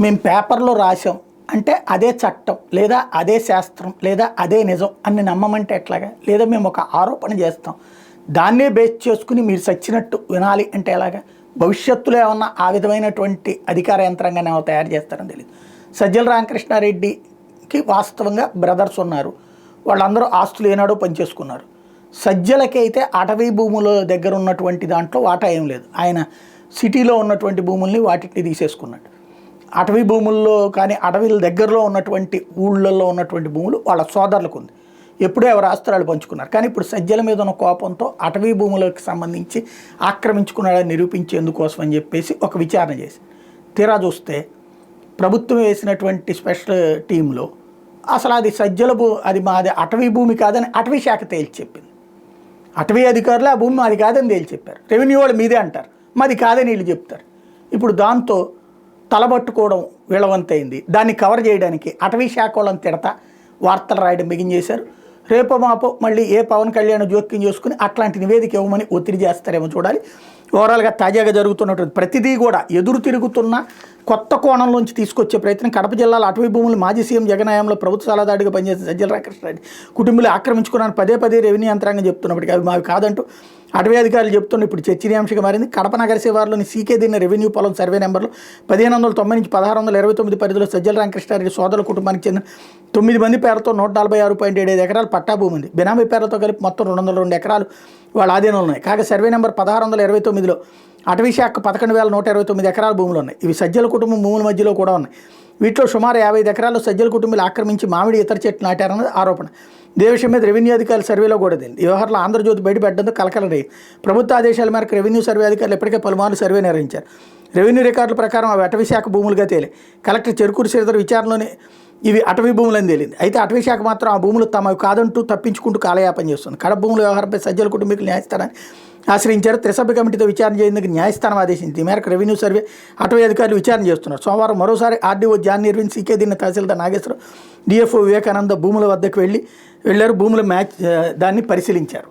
మేము పేపర్లో రాసాం అంటే అదే చట్టం లేదా అదే శాస్త్రం లేదా అదే నిజం అని నమ్మమంటే ఎట్లాగా? లేదా మేము ఒక ఆరోపణ చేస్తాం దాన్నే బేస్ చేసుకుని మీరు సచ్చినట్టు వినాలి అంటే ఎలాగా? భవిష్యత్తులో ఏమన్నా ఆ విధమైనటువంటి అధికార యంత్రాంగాన్ని ఏమో తయారు చేస్తారని తెలియదు. సజ్జల రామకృష్ణారెడ్డికి వాస్తవంగా బ్రదర్స్ ఉన్నారు, వాళ్ళందరూ ఆస్తులు ఏనాడో పనిచేసుకున్నారు. సజ్జలకి అయితే అటవీ భూముల దగ్గర ఉన్నటువంటి దాంట్లో వాటా ఏం లేదు. ఆయన సిటీలో ఉన్నటువంటి భూముల్ని వాటిని తీసేసుకున్నాడు. అటవీ భూముల్లో కానీ అటవీల దగ్గరలో ఉన్నటువంటి ఊళ్ళల్లో ఉన్నటువంటి భూములు వాళ్ళ సోదరులకు ఉంది. ఎప్పుడూ ఎవరు ఆస్తులు పంచుకున్నారు. కానీ ఇప్పుడు సజ్జల మీద ఉన్న కోపంతో అటవీ భూములకు సంబంధించి ఆక్రమించుకున్నాడని నిరూపించేందుకోసం అని చెప్పేసి ఒక విచారణ చేసి తీరా చూస్తే ప్రభుత్వం వేసినటువంటి స్పెషల్ టీంలో అసలు అది సజ్జల అది మాది అటవీ భూమి కాదని అటవీ శాఖ తేల్చి చెప్పింది. అటవీ అధికారులు ఆ భూమి మాది కాదని తేల్చి చెప్పారు. రెవెన్యూ వాళ్ళు మీదే అంటారు, మాది కాదని వీళ్ళు చెప్తారు. ఇప్పుడు దాంతో తలబట్టుకోవడం వీళ్ళవంతైంది. దాన్ని కవర్ చేయడానికి అటవీ శాఖ వాళ్ళని తిడతా వార్తలు రాయడం బిగించేశారు. రేపో మాపో మళ్ళీ ఏ పవన్ కళ్యాణ్ జోక్యం చేసుకుని అట్లాంటి నివేదిక ఇవ్వమని ఒత్తిడి చేస్తారేమో చూడాలి. ఓవరాల్గా తాజాగా జరుగుతున్నటువంటి ప్రతిదీ కూడా ఎదురు తిరుగుతున్న కొత్త కోణంలోంచి తీసుకొచ్చే ప్రయత్నం. కడప జిల్లాలో అటవీ భూములు మాజీ సీఎం జగన్ హయాంలో ప్రభుత్వ సలహాదారుడిగా పనిచేసిన సజ్జల రామకృష్ణారెడ్డి కుటుంబాలు ఆక్రమించుకున్నాను పదే రెవెన్యూ యంత్రాంగం చెప్తున్నప్పటికీ అవి మావి కాదంటూ అటవీ అధికారులు చెప్తున్న ఇప్పుడు చర్చనీయాంశంగా మారింది. కడప నగర శివారులోని సీకే దిన్న రెవెన్యూ పొలం సర్వే నెంబర్లో 1590 నుంచి 1629 పరిధిలో సజ్జల రామకృష్ణారెడ్డి సోదరుల కుటుంబానికి చెందిన 9 మంది పేరుతో 146.75 ఎకరాలు పట్టా భూమి ఉంది. బినామీ పేర్లతో కలిపి మొత్తం 202 ఎకరాలు వాళ్ళ ఆధీనంలో ఉన్నాయి. కాగా సర్వే నెంబర్ 1629లో అటవీ శాఖ 11,129 ఎకరాల భూములు ఉన్నాయి. ఇవి సజ్జల కుటుంబం భూముల మధ్యలో కూడా ఉన్నాయి. వీటిలో సుమారు 55 ఎకరాలు సజ్జల కుటుంబాలు ఆక్రమించి మామిడి ఇతర చెట్లు నాటారన్నది ఆరోపణ. ఇదే విషయం మీద రెవెన్యూ అధికారుల సర్వేలో కూడా తెలియదు. ఈ వ్యవహారంలో ఆంధ్రజ్యోతి బయటపెట్టడంతో కలకలం రేగింది. ప్రభుత్వ ఆదేశాల మేరకు రెవెన్యూ సర్వే అధికారులు ఇప్పటికే పలుమార్లు సర్వే నిర్వహించారు. రెవెన్యూ రికార్డుల ప్రకారం అవి అటవీ శాఖ భూములుగా తేలి కలెక్టర్ చెరుకూరు శ్రీధర్ విచారణలోనే ఇవి అటవీ భూములని తేలింది. అయితే అటవీ శాఖ మాత్రం ఆ భూములు తమవి కాదంటూ తప్పించుకుంటూ కాలయాపన చేస్తుంది. కడప భూముల వ్యవహారంపై సజ్జల కుటుంబీకులు న్యాయస్థానాన్ని ఆశ్రయించారు. త్రిసభ్య కమిటీతో విచారణ చేసేందుకు న్యాయస్థానం ఆదేశించింది. ఈ మేరకు రెవెన్యూ సర్వే అటవీ అధికారులు విచారణ చేస్తున్నారు. సోమవారం మరోసారి ఆర్డీఓ జాన్ నిర్విన్, సీకే దిన్న తహసీల్దార్ నాగేశ్వరం, డిఎఫ్ఓ వివేకానంద భూముల వద్దకు వెళ్ళారు. భూముల దాన్ని పరిశీలించారు.